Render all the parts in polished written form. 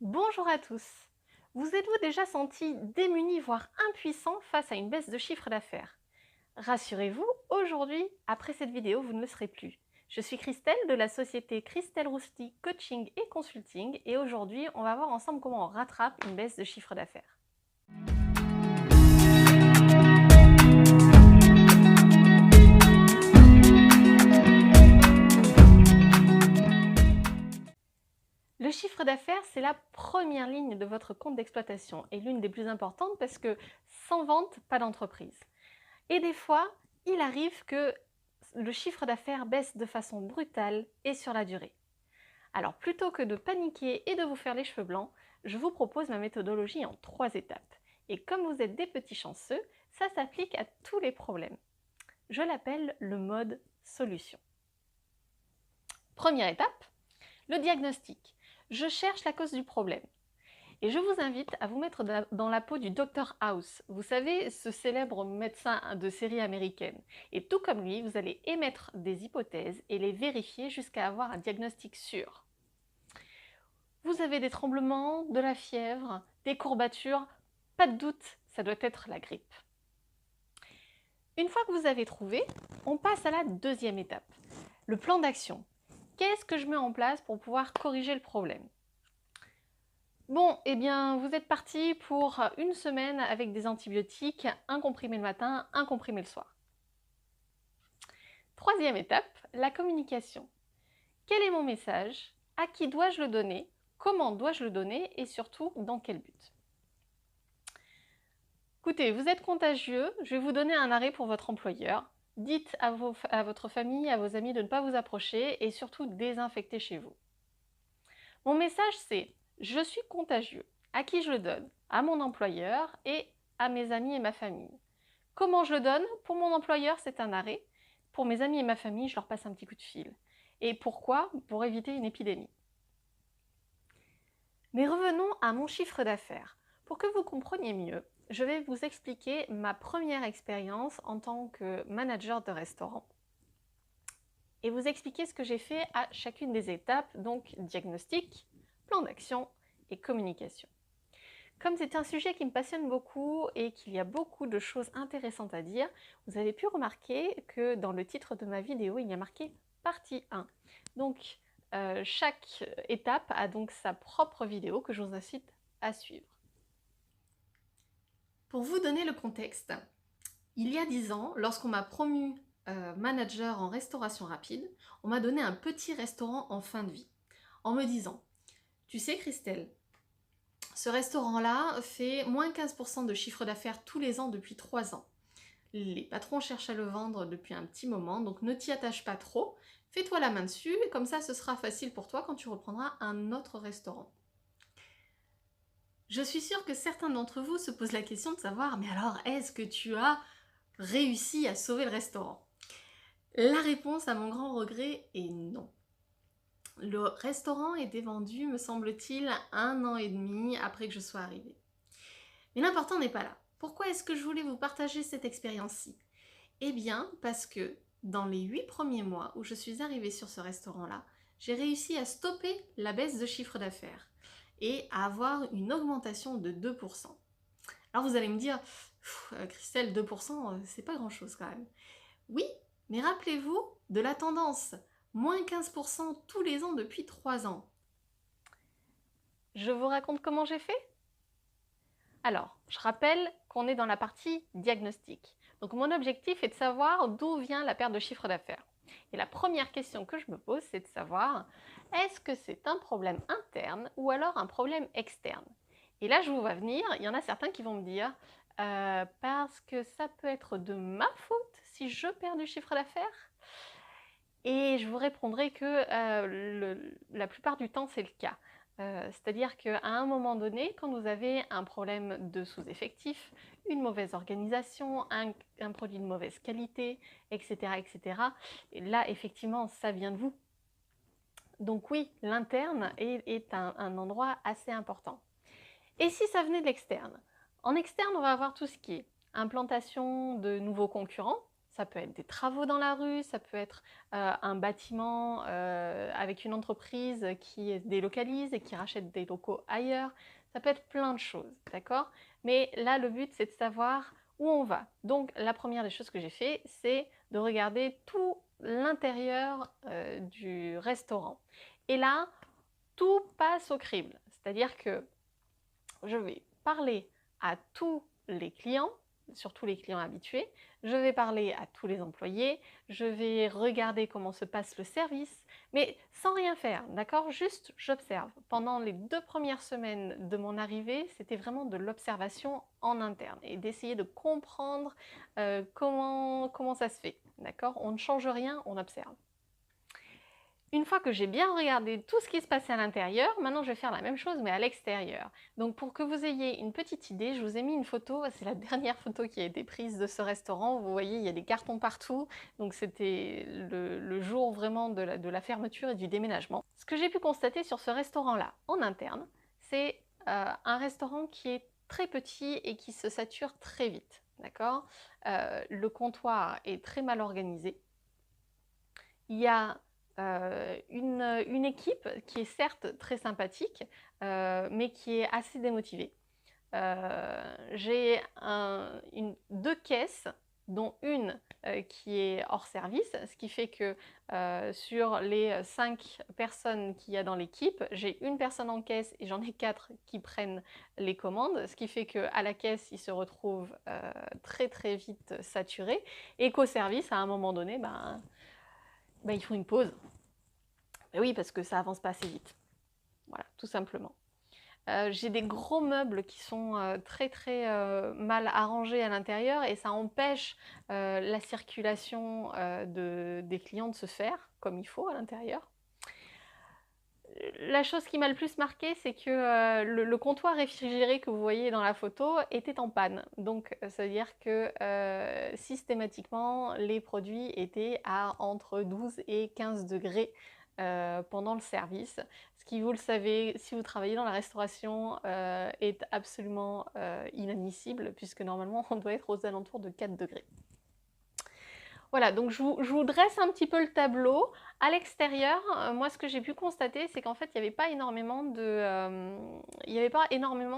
Bonjour à tous. Vous êtes-vous déjà senti démuni, voire impuissant face à une baisse de chiffre d'affaires? Rassurez-vous, aujourd'hui, après cette vidéo, vous ne le serez plus. Je suis Christelle de la société Christelle Rousti Coaching et Consulting et aujourd'hui, on va voir ensemble comment on rattrape une baisse de chiffre d'affaires. Le chiffre d'affaires, c'est la première ligne de votre compte d'exploitation et l'une des plus importantes parce que sans vente, pas d'entreprise. Et des fois, il arrive que le chiffre d'affaires baisse de façon brutale et sur la durée. Alors plutôt que de paniquer et de vous faire les cheveux blancs, je vous propose ma méthodologie en 3 étapes. Et comme vous êtes des petits chanceux, ça s'applique à tous les problèmes. Je l'appelle le mode solution. Première étape, le diagnostic. Je cherche la cause du problème. Et je vous invite à vous mettre dans la peau du Dr House, vous savez, ce célèbre médecin de série américaine. Et tout comme lui, vous allez émettre des hypothèses et les vérifier jusqu'à avoir un diagnostic sûr. Vous avez des tremblements, de la fièvre, des courbatures, pas de doute, ça doit être la grippe. Une fois que vous avez trouvé, on passe à la deuxième étape, le plan d'action. Qu'est-ce que je mets en place pour pouvoir corriger le problème ? Bon, eh bien, vous êtes parti pour une semaine avec des antibiotiques, un comprimé le matin, un comprimé le soir. Troisième étape, la communication. Quel est mon message? À qui dois-je le donner? Comment dois-je le donner? Et surtout, dans quel but? Écoutez, vous êtes contagieux, je vais vous donner un arrêt pour votre employeur. Dites à votre famille, à vos amis de ne pas vous approcher et surtout désinfecter chez vous. Mon message c'est « Je suis contagieux ». À qui je le donne? À mon employeur et à mes amis et ma famille. Comment je le donne? Pour mon employeur, c'est un arrêt. Pour mes amis et ma famille, je leur passe un petit coup de fil. Et pourquoi? Pour éviter une épidémie. Mais revenons à mon chiffre d'affaires. Pour que vous compreniez mieux, je vais vous expliquer ma première expérience en tant que manager de restaurant et vous expliquer ce que j'ai fait à chacune des étapes, donc diagnostic, plan d'action et communication. Comme c'est un sujet qui me passionne beaucoup et qu'il y a beaucoup de choses intéressantes à dire, vous avez pu remarquer que dans le titre de ma vidéo, il y a marqué partie 1. Donc, chaque étape a donc sa propre vidéo que je vous incite à suivre. Pour vous donner le contexte, il y a 10 ans, lorsqu'on m'a promu manager en restauration rapide, on m'a donné un petit restaurant en fin de vie, en me disant « Tu sais Christelle, ce restaurant-là fait moins 15% de chiffre d'affaires tous les ans depuis 3 ans. Les patrons cherchent à le vendre depuis un petit moment, donc ne t'y attache pas trop. Fais-toi la main dessus, et comme ça, ce sera facile pour toi quand tu reprendras un autre restaurant. » Je suis sûre que certains d'entre vous se posent la question de savoir « Mais alors, est-ce que tu as réussi à sauver le restaurant ?» La réponse, à mon grand regret, est non. Le restaurant était vendu, me semble-t-il, 1 an et demi après que je sois arrivée. Mais l'important n'est pas là. Pourquoi est-ce que je voulais vous partager cette expérience-ci? Eh bien, parce que dans les 8 premiers mois où je suis arrivée sur ce restaurant-là, j'ai réussi à stopper la baisse de chiffre d'affaires et à avoir une augmentation de 2%. Alors vous allez me dire, Christelle, 2%, c'est pas grand-chose quand même. Oui, mais rappelez-vous de la tendance, moins 15% tous les ans depuis 3 ans. Je vous raconte comment j'ai fait? Alors, je rappelle qu'on est dans la partie diagnostic. Donc mon objectif est de savoir d'où vient la perte de chiffre d'affaires. Et la première question que je me pose, c'est de savoir, est-ce que c'est un problème interne ou alors un problème externe? Et là, je vous vois venir, il y en a certains qui vont me dire, parce que ça peut être de ma faute si je perds du chiffre d'affaires. Et je vous répondrai que la plupart du temps, c'est le cas. C'est-à-dire qu'à un moment donné, quand vous avez un problème de sous-effectif, une mauvaise organisation, un produit de mauvaise qualité, etc., etc., et là, effectivement, ça vient de vous. Donc oui, l'interne est un endroit assez important. Et si ça venait de l'externe? En externe, on va avoir tout ce qui est implantation de nouveaux concurrents. Ça peut être des travaux dans la rue, ça peut être un bâtiment avec une entreprise qui délocalise et qui rachète des locaux ailleurs. Ça peut être plein de choses, d'accord? Mais là, le but, c'est de savoir où on va. Donc, la première des choses que j'ai fait, c'est de regarder tout l'intérieur du restaurant. Et là, tout passe au crible. C'est-à-dire que je vais parler à tous les clients, surtout les clients habitués, je vais parler à tous les employés, je vais regarder comment se passe le service, mais sans rien faire, d'accord? Juste, j'observe. Pendant les 2 premières semaines de mon arrivée, c'était vraiment de l'observation en interne et d'essayer de comprendre comment ça se fait, d'accord? On ne change rien, on observe. Une fois que j'ai bien regardé tout ce qui se passait à l'intérieur, maintenant je vais faire la même chose mais à l'extérieur. Donc pour que vous ayez une petite idée, je vous ai mis une photo, c'est la dernière photo qui a été prise de ce restaurant. Vous voyez, il y a des cartons partout, donc c'était le jour vraiment de la fermeture et du déménagement. Ce que j'ai pu constater sur ce restaurant-là, en interne, c'est un restaurant qui est très petit et qui se sature très vite, d'accord? Le comptoir est très mal organisé. Il y a une équipe qui est certes très sympathique, mais qui est assez démotivée. J'ai 2 caisses, dont une qui est hors service, ce qui fait que sur les 5 personnes qu'il y a dans l'équipe, j'ai une personne en caisse et j'en ai 4 qui prennent les commandes, ce qui fait qu'à la caisse, ils se retrouvent très très vite saturés et qu'au service, à un moment donné, ils font une pause. Mais oui, parce que ça avance pas assez vite. Voilà, tout simplement. J'ai des gros meubles qui sont très très mal arrangés à l'intérieur et ça empêche la circulation des clients de se faire comme il faut à l'intérieur. La chose qui m'a le plus marqué, c'est que le comptoir réfrigéré que vous voyez dans la photo était en panne. Donc, ça veut dire que systématiquement, les produits étaient à entre 12 et 15 degrés pendant le service. Ce qui, vous le savez, si vous travaillez dans la restauration, est absolument inadmissible, puisque normalement, on doit être aux alentours de 4 degrés. Voilà, donc je vous dresse un petit peu le tableau. À l'extérieur, moi ce que j'ai pu constater, c'est qu'en fait, il n'y avait pas énormément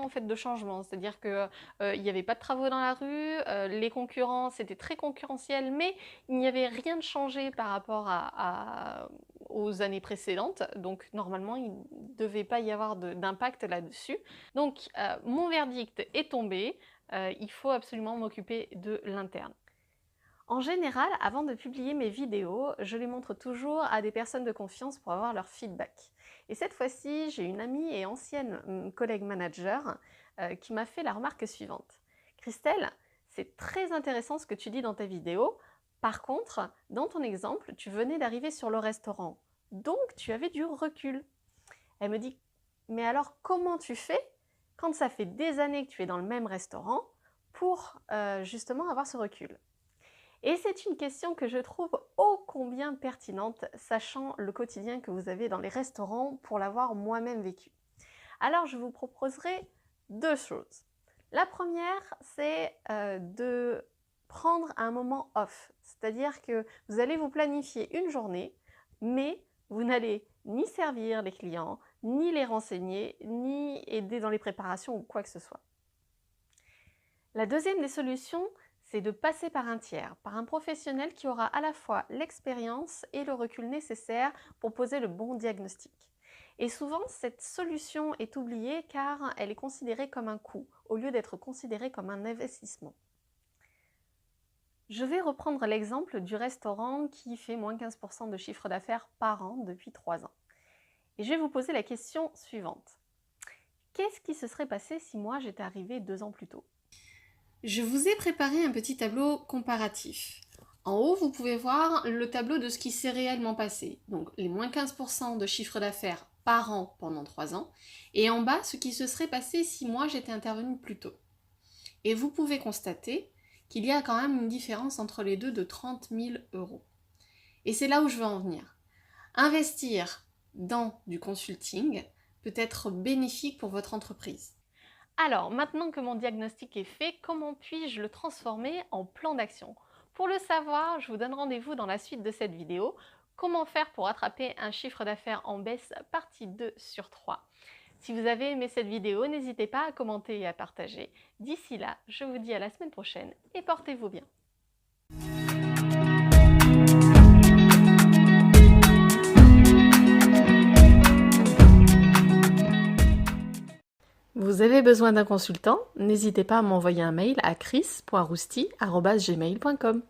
en fait, de changements. C'est-à-dire qu'il n'y avait pas de travaux dans la rue, les concurrents, c'était très concurrentiel, mais il n'y avait rien de changé par rapport aux années précédentes. Donc normalement, il ne devait pas y avoir d'impact là-dessus. Donc mon verdict est tombé, il faut absolument m'occuper de l'interne. En général, avant de publier mes vidéos, je les montre toujours à des personnes de confiance pour avoir leur feedback. Et cette fois-ci, j'ai une amie et ancienne collègue manager qui m'a fait la remarque suivante. Christelle, c'est très intéressant ce que tu dis dans ta vidéo. Par contre, dans ton exemple, tu venais d'arriver sur le restaurant. Donc, tu avais du recul. Elle me dit, mais alors comment tu fais quand ça fait des années que tu es dans le même restaurant pour justement avoir ce recul ? Et c'est une question que je trouve ô combien pertinente, sachant le quotidien que vous avez dans les restaurants pour l'avoir moi-même vécu. Alors je vous proposerai 2 choses. La première, c'est de prendre un moment off, c'est-à-dire que vous allez vous planifier une journée, mais vous n'allez ni servir les clients, ni les renseigner, ni aider dans les préparations ou quoi que ce soit. La deuxième des solutions, c'est de passer par un tiers, par un professionnel qui aura à la fois l'expérience et le recul nécessaire pour poser le bon diagnostic. Et souvent, cette solution est oubliée car elle est considérée comme un coût, au lieu d'être considérée comme un investissement. Je vais reprendre l'exemple du restaurant qui fait moins 15% de chiffre d'affaires par an depuis 3 ans. Et je vais vous poser la question suivante. Qu'est-ce qui se serait passé si moi j'étais arrivée 2 ans plus tôt ? Je vous ai préparé un petit tableau comparatif. En haut, vous pouvez voir le tableau de ce qui s'est réellement passé. Donc les moins 15% de chiffre d'affaires par an pendant 3 ans. Et en bas, ce qui se serait passé si moi j'étais intervenue plus tôt. Et vous pouvez constater qu'il y a quand même une différence entre les deux de 30 000 €. Et c'est là où je veux en venir. Investir dans du consulting peut être bénéfique pour votre entreprise. Alors, maintenant que mon diagnostic est fait, comment puis-je le transformer en plan d'action ? Pour le savoir, je vous donne rendez-vous dans la suite de cette vidéo. Comment faire pour attraper un chiffre d'affaires en baisse, partie 2 sur 3. Si vous avez aimé cette vidéo, n'hésitez pas à commenter et à partager. D'ici là, je vous dis à la semaine prochaine et portez-vous bien. Vous avez besoin d'un consultant? N'hésitez pas à m'envoyer un mail à chris.rousti@gmail.com.